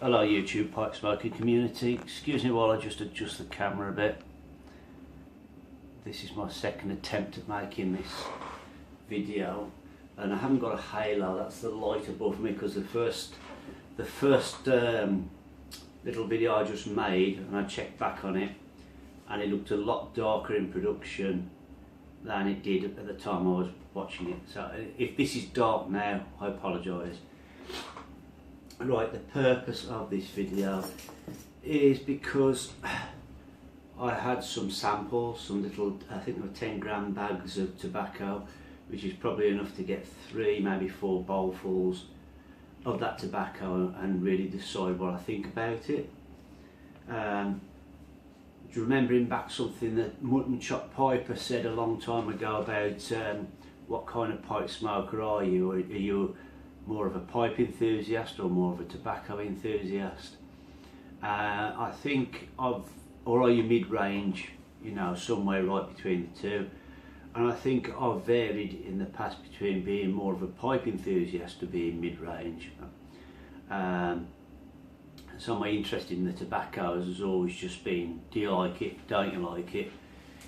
Hello YouTube pipe smoking community, excuse me while I just adjust the camera a bit. This is my second attempt at making this video and I haven't got a halo, that's the light above me, because the first little video I just made, and I checked back on it, and it looked a lot darker in production than it did at the time I was watching it. So if this is dark now, I apologise. Right, the purpose of this video is because I had some samples, some little, I think they were 10 gram bags of tobacco, which is probably enough to get 3, maybe 4 bowlfuls of that tobacco and really decide what I think about it. Remembering back something that Mutton Chop Piper said a long time ago about what kind of pipe smoker are you? Are you more of a pipe enthusiast or more of a tobacco enthusiast? I think or are you mid-range, you know, somewhere right between the two. And I think I've varied in the past between being more of a pipe enthusiast to being mid-range. So my interest in the tobaccos has always just been, do you like it, don't you like it,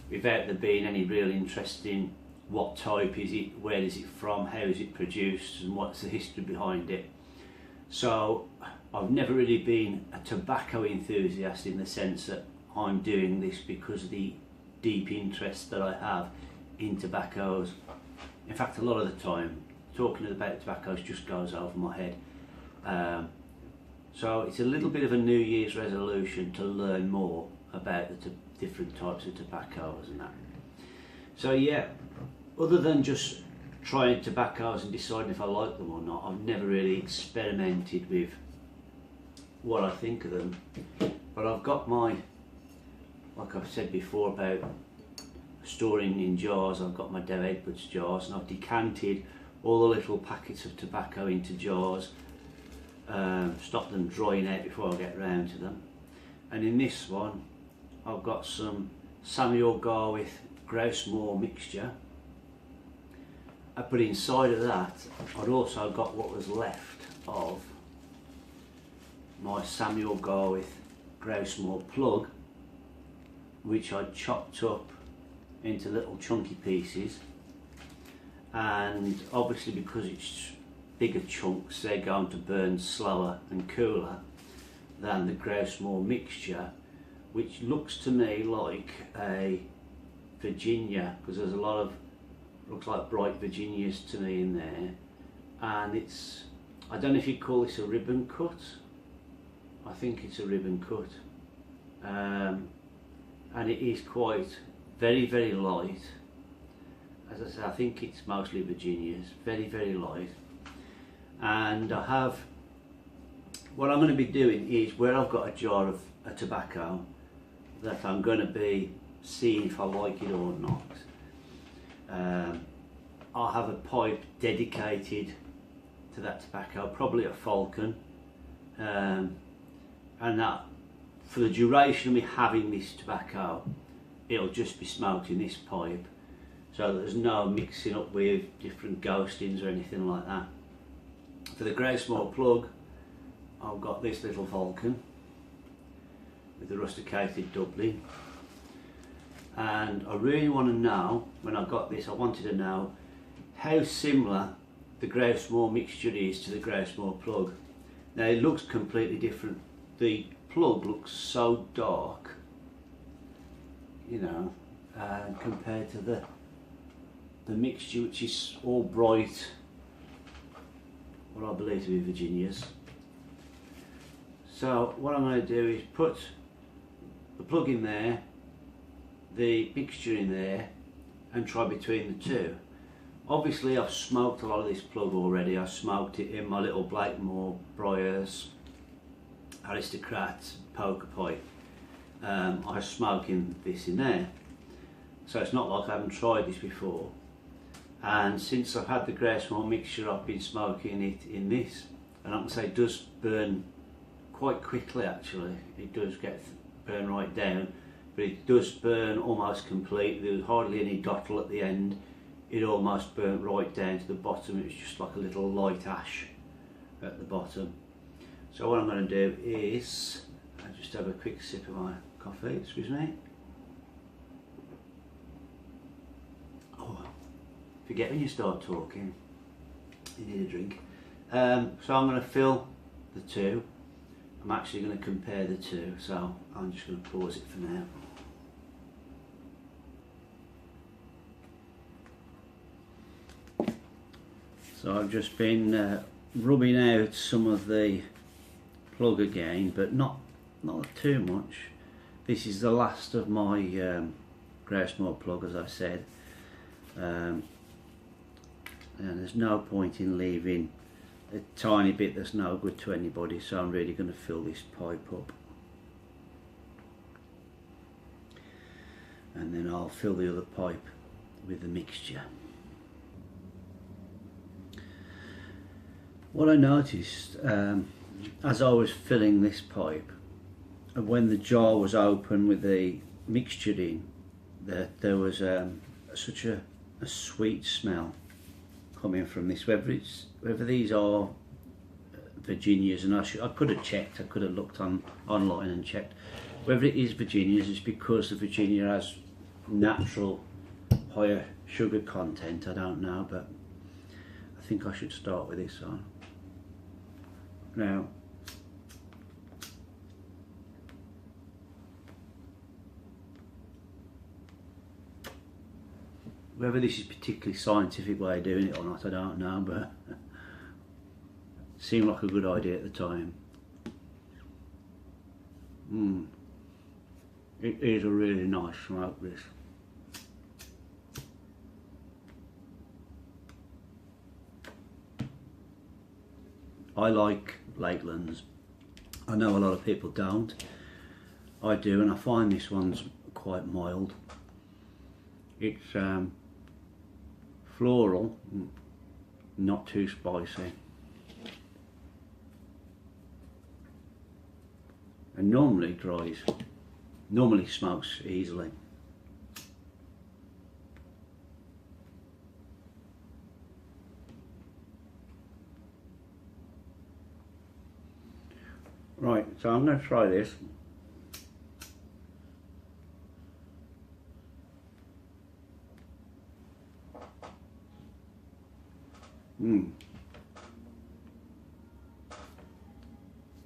without there being any real interest in what type is it, where is it from, how is it produced, and what's the history behind it. So I've never really been a tobacco enthusiast in the sense that I'm doing this because of the deep interest that I have in tobaccos. In fact, a lot of the time talking about tobaccos just goes over my head. So it's a little bit of a New Year's resolution to learn more about the different types of tobaccos and that. So yeah, other than just trying tobaccos and deciding if I like them or not, I've never really experimented with what I think of them. But I've got my, like I've said before about storing in jars, I've got my Dow Edwards jars, and I've decanted all the little packets of tobacco into jars, stop them drying out before I get round to them. And in this one I've got some Samuel Gawith Grousemoor mixture, but inside of that I'd also got what was left of my Samuel Gawith Grousemoor plug, which I chopped up into little chunky pieces, and obviously because it's bigger chunks they're going to burn slower and cooler than the Grousemoor mixture, which looks to me like a Virginia, because there's a lot of, looks like bright Virginias to me in there, and it's, I don't know if you'd call this a ribbon cut. I think it's a ribbon cut, and it is quite very light. As I say, I think it's mostly Virginias, very light. And I have, what I'm going to be doing is, where I've got a jar of a tobacco that I'm going to be seeing if I like it or not, I'll have a pipe dedicated to that tobacco, probably a Falcon, and that for the duration of me having this tobacco, it'll just be smoked in this pipe, so that there's no mixing up with different ghostings or anything like that. For the Grousemoor plug, I've got this little Falcon with the rusticated doubling, and I really want to know, when I got this, I wanted to know how similar the Grousemoor mixture is to the Grousemoor plug. Now it looks completely different. The plug looks so dark, you know, compared to the mixture, which is all bright, what I believe to be Virginias. So what I'm going to do is put the plug in there, the mixture in there, and try between the two. Obviously I've smoked a lot of this plug already. I smoked it in my little Blakemore Briars Aristocrat poker pipe. I'm smoking this in there, so it's not like I haven't tried this before. And since I've had the Grousemoor mixture, I've been smoking it in this, and I can say it does burn quite quickly. Actually, it does burn right down, but it does burn almost complete. There's hardly any dottle at the end. It almost burnt right down to the bottom. It was just like a little light ash at the bottom. So what I'm going to do is, I'll just have a quick sip of my coffee, excuse me. Oh, forget when you start talking, you need a drink. So I'm going to fill the two. I'm actually going to compare the two, so I'm just going to pause it for now. So I've just been rubbing out some of the plug again, but not too much. This is the last of my Grousemoor plug, as I said, and there's no point in leaving a tiny bit that's no good to anybody, so I'm really going to fill this pipe up, and then I'll fill the other pipe with the mixture. What I noticed as I was filling this pipe, and when the jar was open with the mixture in, that there was such a sweet smell coming from this. Whether these are Virginias, and I could have checked, I could have looked online and checked. Whether it is Virginias, it's because the Virginia has natural higher sugar content. I don't know, but I think I should start with this on. Now, whether this is a particularly scientific way of doing it or not, I don't know, but it seemed like a good idea at the time. It is a really nice smoke, this. I like Lakelands. I know a lot of people don't. I do, and I find this one's quite mild. It's floral, not too spicy, and normally smokes easily. Right, so I'm going to try this. I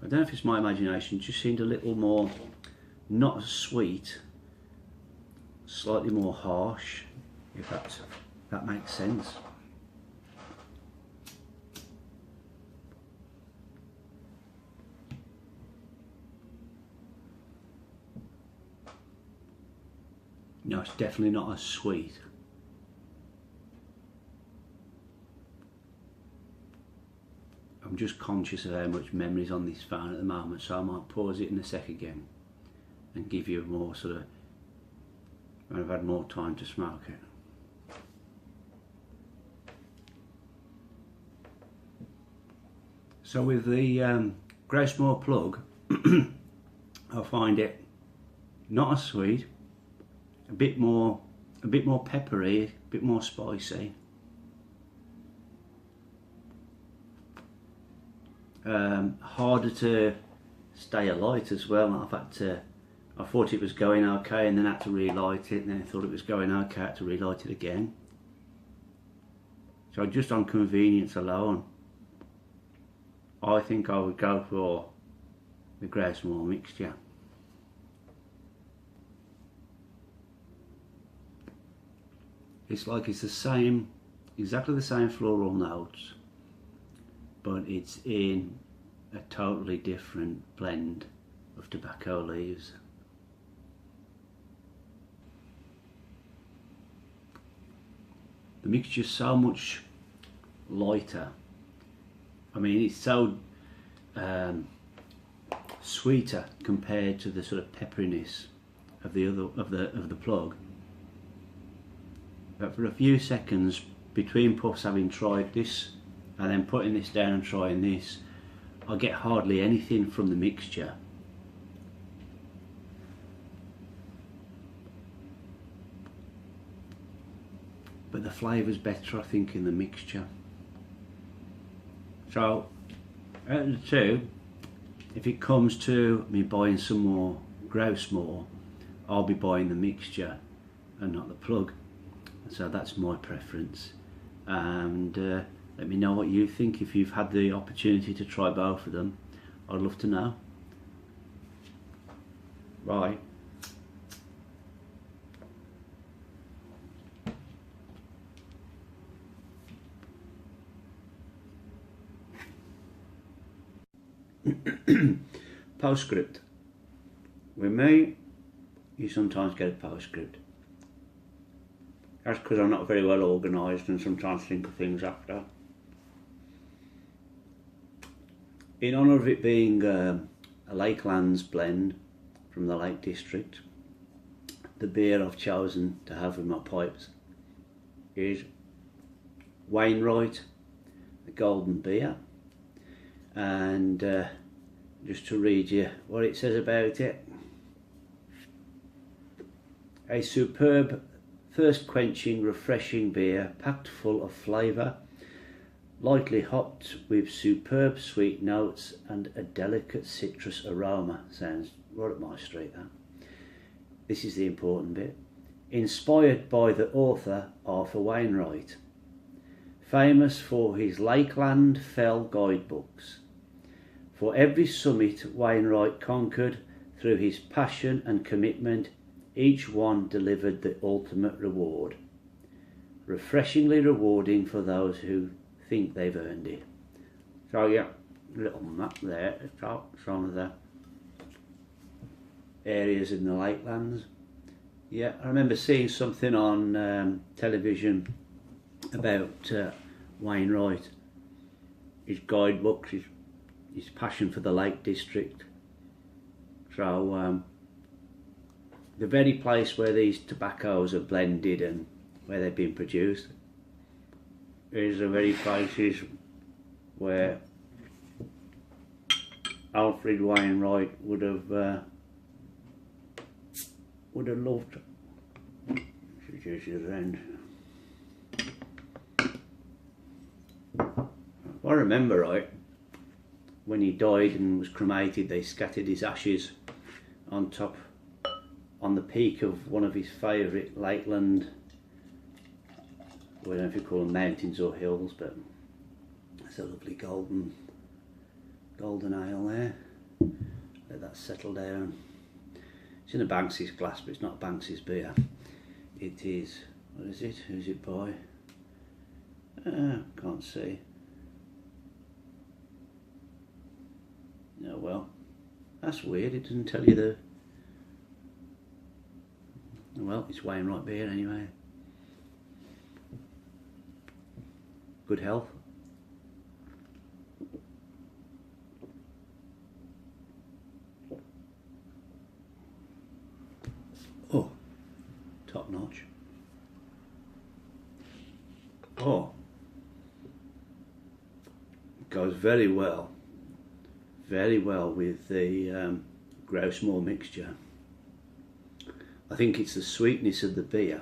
don't know if it's my imagination, it just seemed a little more, not as sweet, slightly more harsh, if that makes sense. No, it's definitely not as sweet. I'm just conscious of how much memory's on this phone at the moment, so I might pause it in a sec again and give you a more sort of, when I've had more time to smoke it. So with the Grousemoor plug, I find it not as sweet, a bit more peppery, a bit more spicy. Harder to stay alight as well. I thought it was going okay, and then had to relight it, and then I thought it was going okay, had to relight it again. So just on convenience alone, I think I would go for the Grousemoor mixture. It's like it's the same, exactly the same floral notes, but it's in a totally different blend of tobacco leaves. The mixture's so much lighter. I mean, it's so sweeter compared to the sort of pepperiness of the plug. But for a few seconds between puffs, having tried this and then putting this down and trying this, I get hardly anything from the mixture. But the flavour's better, I think, in the mixture. So, out of the two, if it comes to me buying some more Grousemoor, I'll be buying the mixture and not the plug. So that's my preference. And let me know what you think if you've had the opportunity to try both of them. I'd love to know. Bye. Postscript. With me, you sometimes get a postscript. That's because I'm not very well organised and sometimes think of things after. In honour of it being a Lakelands blend from the Lake District, the beer I've chosen to have with my pipes is Wainwright, the Golden Beer. And just to read you what it says about it: a superb, thirst quenching, refreshing beer packed full of flavour, lightly hopped with superb sweet notes and a delicate citrus aroma. Sounds right up my street, that. This is the important bit. Inspired by the author Arthur Wainwright, famous for his Lakeland Fell guidebooks. For every summit Wainwright conquered through his passion and commitment, each one delivered the ultimate reward. Refreshingly rewarding for those who think they've earned it. So yeah, little map there, it's got some of the areas in the Lakelands. Yeah, I remember seeing something on television about Wainwright, his guidebooks, his passion for the Lake District. So the very place where these tobaccos are blended and where they've been produced is the very places where Alfred Wainwright would have loved. If I remember right, when he died and was cremated, they scattered his ashes on the peak of one of his favourite Lakeland, I don't know if you call them mountains or hills, but it's a lovely golden ale there. Let that settle down. It's in a Banksy's glass, but it's not Banksy's beer. It is, what is it? Who's it by? Can't see. Oh well, that's weird, it doesn't tell you the... Well, it's Wainwright beer anyway. Good health. Oh, top notch. Oh, goes very well with the Grousemoor mixture. I think it's the sweetness of the beer,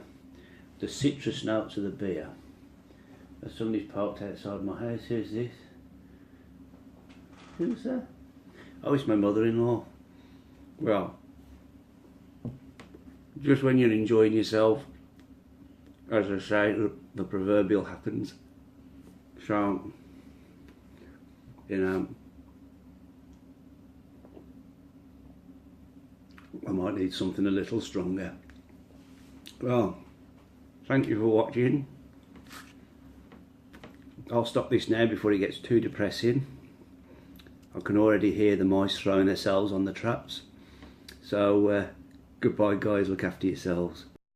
the citrus notes of the beer. Somebody's parked outside my house. Who's this? Who's that? Oh, it's my mother-in-law. Well, just when you're enjoying yourself, as I say, the proverbial happens. So, you know, I might need something a little stronger. Well, thank you for watching. I'll stop this now before it gets too depressing. I can already hear the mice throwing themselves on the traps. So, goodbye guys, look after yourselves.